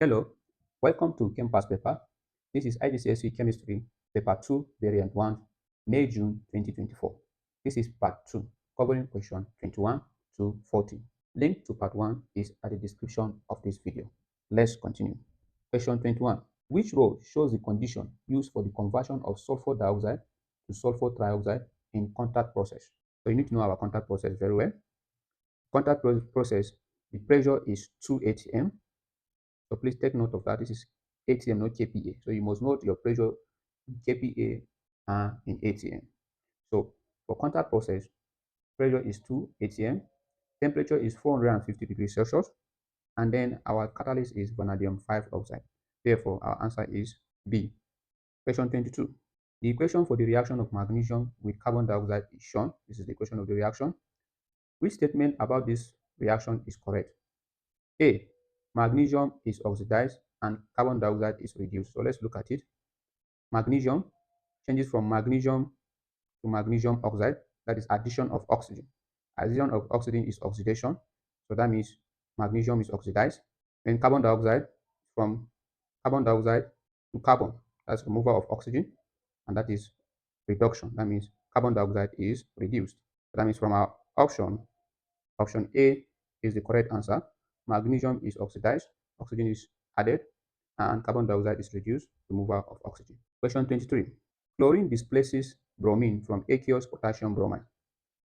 Hello, welcome to Campus Paper. This is IGCSE Chemistry, Paper 2, Variant 1, May-June 2024. This is Part 2, covering question 21 to 40. Link to Part 1 is at the description of this video. Let's continue. Question 21. Which row shows the condition used for the conversion of sulfur dioxide to sulfur trioxide in contact process? So you need to know our contact process very well. Contact process, the pressure is 2 atm. So please take note of that. This is atm, not kPa. So you must note your pressure in kPa and in atm. So for contact process, pressure is 2 atm, temperature is 450 degrees Celsius, and then our catalyst is vanadium 5 oxide. Therefore, our answer is B. Question 22. The equation for the reaction of magnesium with carbon dioxide is shown. This is the equation of the reaction. Which statement about this reaction is correct? A. Magnesium is oxidized and carbon dioxide is reduced. So let's look at it. Magnesium changes from magnesium to magnesium oxide. That is addition of oxygen. Addition of oxygen is oxidation. So that means magnesium is oxidized. Then carbon dioxide, from carbon dioxide to carbon, that's removal of oxygen, and that is reduction. That means carbon dioxide is reduced. So that means from our option A is the correct answer. Magnesium is oxidized, oxygen is added, and carbon dioxide is reduced, removal of oxygen. Question 23. Chlorine displaces bromine from aqueous potassium bromide.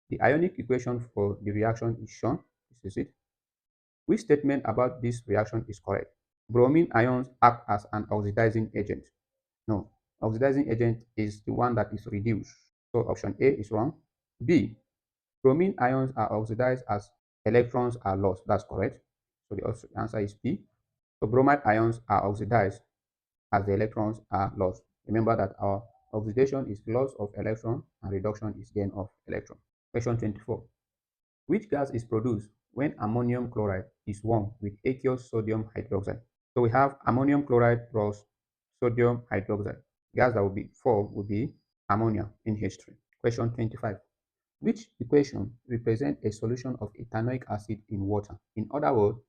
The ionic equation for the reaction is shown. This is it. Which statement about this reaction is correct? Bromine ions act as an oxidizing agent. No, oxidizing agent is the one that is reduced. So option A is wrong. B, bromine ions are oxidized as electrons are lost. That's correct. So the answer is B. So bromide ions are oxidized as the electrons are lost. Remember that our oxidation is loss of electron and reduction is gain of electron. Question 24. Which gas is produced when ammonium chloride is warmed with aqueous sodium hydroxide? So we have ammonium chloride plus sodium hydroxide. Gas that will be formed will be ammonia in H3. Question 25. Which equation represents a solution of ethanoic acid in water? In other words,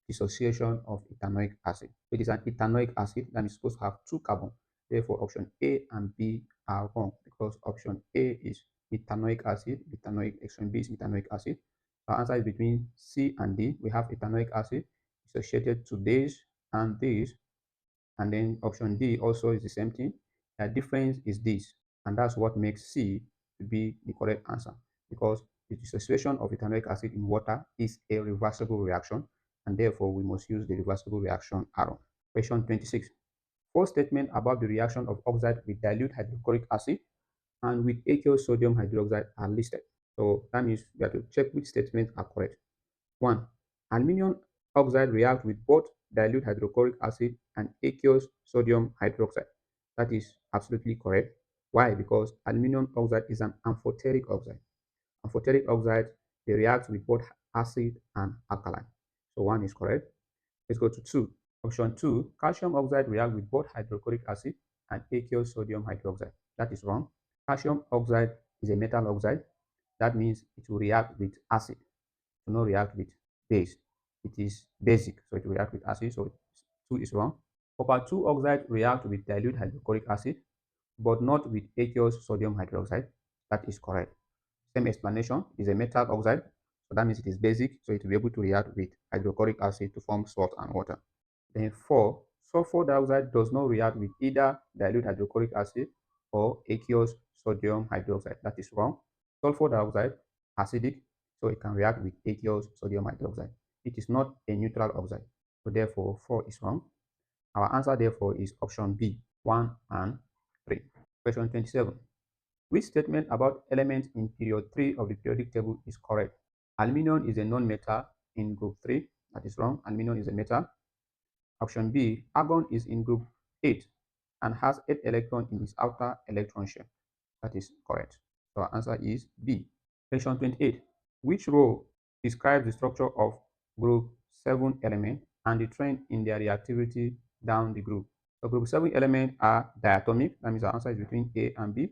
dissociation of ethanoic acid. It is an ethanoic acid that is supposed to have two carbons. Therefore, option A and B are wrong because option A is ethanoic acid, option B is ethanoic acid. Our answer is between C and D. We have ethanoic acid associated to this and this, and then option D also is the same thing. The difference is this, and that's what makes C to be the correct answer, because the dissociation of ethanoic acid in water is a reversible reaction, and therefore we must use the reversible reaction arrow. Question 26. Four statements about the reaction of oxide with dilute hydrochloric acid and with aqueous sodium hydroxide are listed. So that means we have to check which statements are correct. 1. Aluminium oxide reacts with both dilute hydrochloric acid and aqueous sodium hydroxide. That is absolutely correct. Why? Because aluminium oxide is an amphoteric oxide. Amphoteric oxides, they react with both acid and alkaline. So 1 is correct. Let's go to 2. Option 2, calcium oxide reacts with both hydrochloric acid and aqueous sodium hydroxide. That is wrong. Calcium oxide is a metal oxide. That means it will react with acid. It will not react with base. It is basic, so it will react with acid. So 2 is wrong. Copper 2 oxide react with dilute hydrochloric acid, but not with aqueous sodium hydroxide. That is correct. Same explanation, it is a metal oxide, so that means it is basic, so it will be able to react with hydrochloric acid to form salt and water. Then 4, sulfur dioxide does not react with either dilute hydrochloric acid or aqueous sodium hydroxide. That is wrong. Sulfur dioxide, acidic, so it can react with aqueous sodium hydroxide. It is not a neutral oxide, so therefore 4 is wrong. Our answer therefore is option B, 1 and 3. Question 27. Which statement about elements in period 3 of the periodic table is correct? Aluminium is a non-metal in group 3. That is wrong. Aluminium is a metal. Option B, argon is in group 8 and has 8 electrons in its outer electron shell. That is correct. So our answer is B. Question 28. Which row describes the structure of group 7 element and the trend in their reactivity down the group? So group 7 elements are diatomic. That means our answer is between A and B.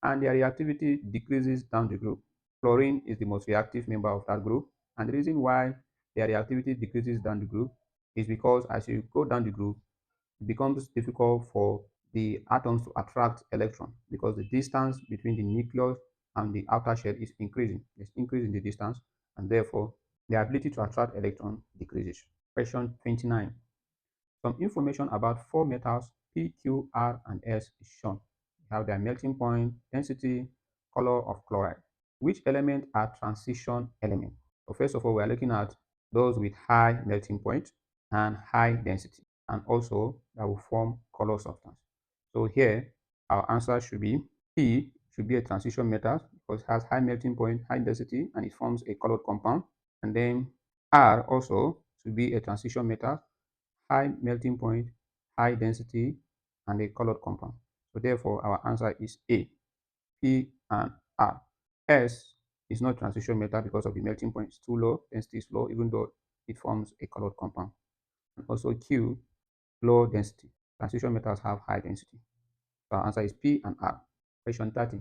And their reactivity decreases down the group. Chlorine is the most reactive member of that group. And the reason why their reactivity decreases down the group is because as you go down the group, it becomes difficult for the atoms to attract electrons because the distance between the nucleus and the outer shell is increasing. There's increase in the distance, and therefore the ability to attract electron decreases. Question 29. Some information about four metals P, Q, R, and S is shown. We have their melting point, density, color of chloride. Which element are transition elements? So first of all, we are looking at those with high melting point and high density, and also that will form color substance. So here, our answer should be P should be a transition metal because it has high melting point, high density, and it forms a colored compound. And then R also should be a transition metal, high melting point, high density, and a colored compound. So therefore, our answer is A, P, and R. S is not transition metal because of the melting point is too low, density is low, even though it forms a colored compound. And also Q, low density. Transition metals have high density. So our answer is P and R. Question 30.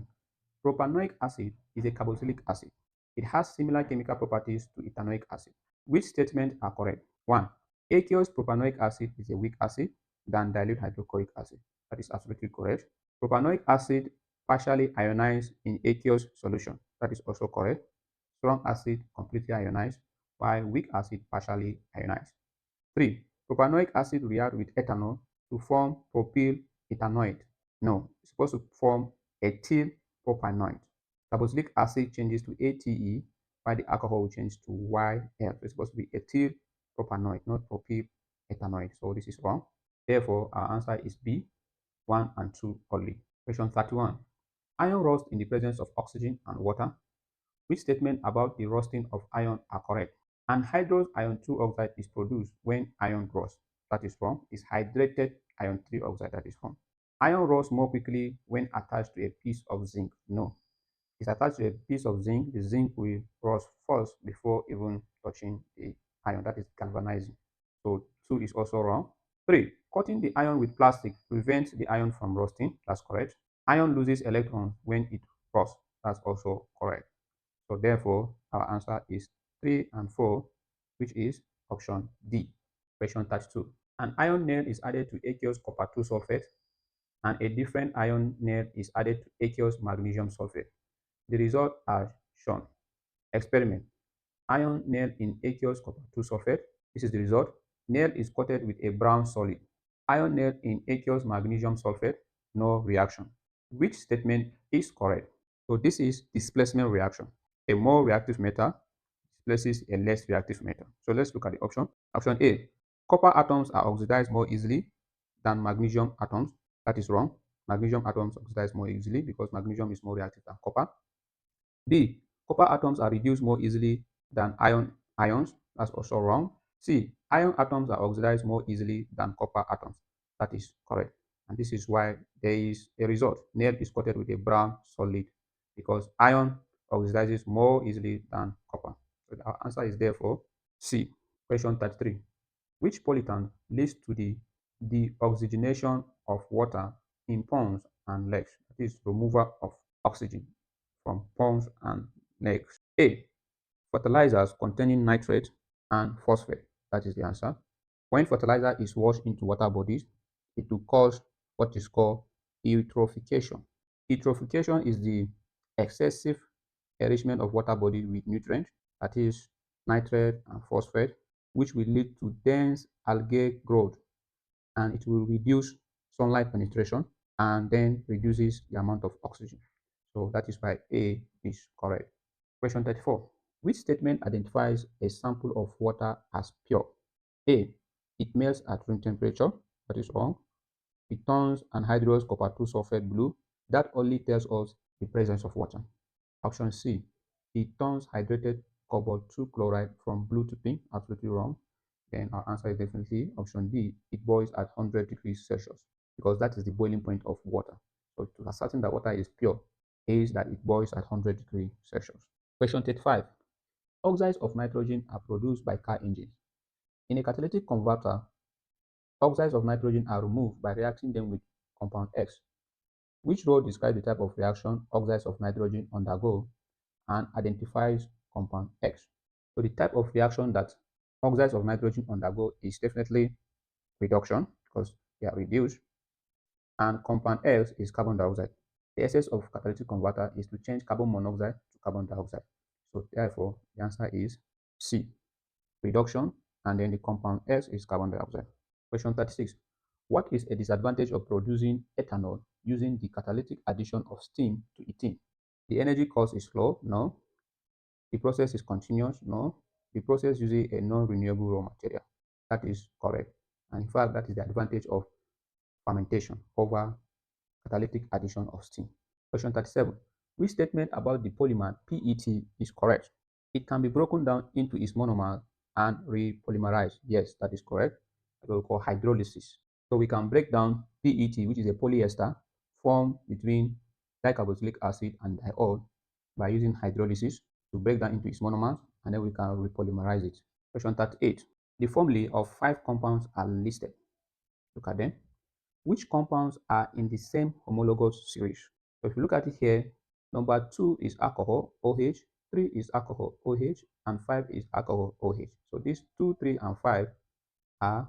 Propanoic acid is a carboxylic acid. It has similar chemical properties to ethanoic acid. Which statements are correct? 1. Aqueous propanoic acid is a weak acid than dilute hydrochloric acid. That is absolutely correct. Propanoic acid partially ionized in aqueous solution. That is also correct. Strong acid completely ionized, while weak acid partially ionized. 3. Propanoic acid reacts with ethanol to form propyl ethanoate. No, it's supposed to form ethyl propanoate. Carboxylic acid changes to ATE, while the alcohol will change to YL. So it's supposed to be ethyl propanoate, not propyl ethanoate. So this is wrong. Therefore, our answer is B, 1 and 2 only. Question 31. Iron rust in the presence of oxygen and water. Which statement about the rusting of iron are correct? Anhydrous iron 2 oxide is produced when iron rusts. That is wrong. It's hydrated iron 3 oxide. That is wrong. Iron rusts more quickly when attached to a piece of zinc. No. It's attached to a piece of zinc. The zinc will rust first before even touching the iron. That is galvanizing. So 2 is also wrong. 3. Cutting the iron with plastic prevents the iron from rusting. That's correct. Iron loses electrons when it rusts. That's also correct. So therefore, our answer is 3 and 4, which is option D. Question 32. An iron nail is added to aqueous copper 2 sulfate, and a different iron nail is added to aqueous magnesium sulfate. The results are shown. Experiment. Iron nail in aqueous copper 2 sulfate. This is the result. Nail is coated with a brown solid. Iron nail in aqueous magnesium sulfate. No reaction. Which statement is correct? So this is displacement reaction. A more reactive metal displaces a less reactive metal. So let's look at the option. Option A. Copper atoms are oxidized more easily than magnesium atoms. That is wrong. Magnesium atoms oxidize more easily because magnesium is more reactive than copper. B. Copper atoms are reduced more easily than ions. That's also wrong. C. Iron atoms are oxidized more easily than copper atoms. That is correct. And this is why there is a result. Nail is coated with a brown solid because iron oxidizes more easily than copper. So our answer is therefore C. Question 33. Which pollutant leads to the deoxygenation of water in ponds and lakes? That is removal of oxygen from ponds and lakes. A. Fertilizers containing nitrate and phosphate. That is the answer. When fertilizer is washed into water bodies, it will cause what is called eutrophication. Eutrophication is the excessive enrichment of water bodies with nutrients, that is nitrate and phosphate, which will lead to dense algae growth, and it will reduce sunlight penetration and then reduces the amount of oxygen. So that is why A is correct. Question 34. Which statement identifies a sample of water as pure? A. It melts at room temperature. That is wrong. It turns anhydrous copper 2 sulfate blue. That only tells us the presence of water. Option C. It turns hydrated cobalt 2 chloride from blue to pink. Absolutely wrong. Then our answer is definitely option D. It boils at 100 degrees Celsius because that is the boiling point of water. So to ascertain that water is pure is that it boils at 100 degrees Celsius. Question 35. Oxides of nitrogen are produced by car engines. In a catalytic converter, oxides of nitrogen are removed by reacting them with compound X. Which role describes the type of reaction oxides of nitrogen undergo and identifies compound X? So the type of reaction that Oxides of nitrogen undergo is definitely reduction because they are reduced, and compound X is carbon dioxide. The essence of catalytic converter is to change carbon monoxide to carbon dioxide. So therefore, the answer is C, reduction, and then the compound X is carbon dioxide. Question 36. What is a disadvantage of producing ethanol using the catalytic addition of steam to ethene? The energy cost is low? No. The process is continuous? No. The process uses a non-renewable raw material? That is correct. And in fact, that is the advantage of fermentation over catalytic addition of steam. Question 37. Which statement about the polymer PET is correct? It can be broken down into its monomers and repolymerized. Yes, that is correct. That we call hydrolysis. So we can break down PET, which is a polyester formed between dicarboxylic acid and diol by using hydrolysis to break down into its monomers, and then we can repolymerize it. Question 38. The formulae of 5 compounds are listed. Look at them. Which compounds are in the same homologous series? So if you look at it here, number 2 is alcohol, OH, 3 is alcohol, OH, and 5 is alcohol, OH. So these 2, 3, and 5 are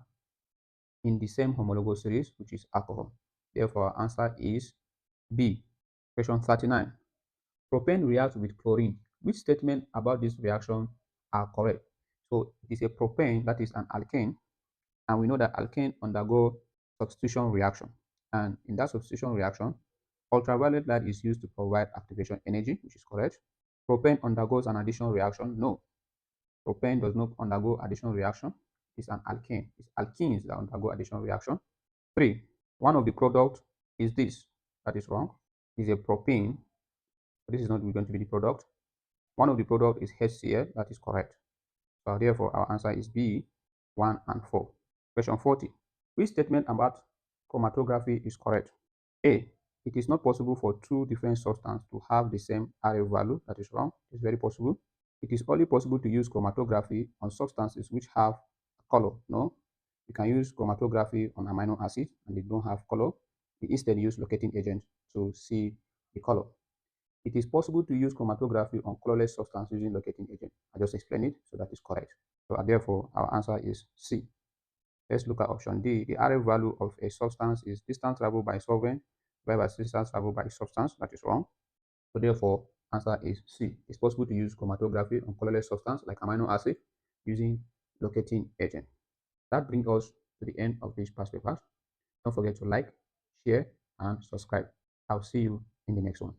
in the same homologous series, which is alcohol. Therefore, our answer is B. Question 39. Propane reacts with chlorine. Which statement about this reaction are correct? So it is a propane, that is an alkane, and we know that alkane undergo substitution reaction. And in that substitution reaction, ultraviolet light is used to provide activation energy, which is correct. Propane undergoes an addition reaction. No, propane does not undergo addition reaction. It's an alkane. It's alkenes that undergo addition reaction. 3. One of the products is this. That is wrong. It's a propane. This is not going to be the product. One of the product is HCl. That is correct. So therefore, our answer is B, 1 and 4. Question 40. Which statement about chromatography is correct? A. It is not possible for two different substances to have the same RF value. That is wrong. It's very possible. It is only possible to use chromatography on substances which have color. No. You can use chromatography on amino acids and they don't have color. We instead use locating agents to see the color. It is possible to use chromatography on colorless substance using locating agent. I just explained it, so that is correct. So therefore, our answer is C. Let's look at option D. The RF value of a substance is distance traveled by solvent divided by distance traveled by substance. That is wrong. So therefore, answer is C. It's possible to use chromatography on colorless substance like amino acid using locating agent. That brings us to the end of this past paper. Don't forget to like, share, and subscribe. I'll see you in the next one.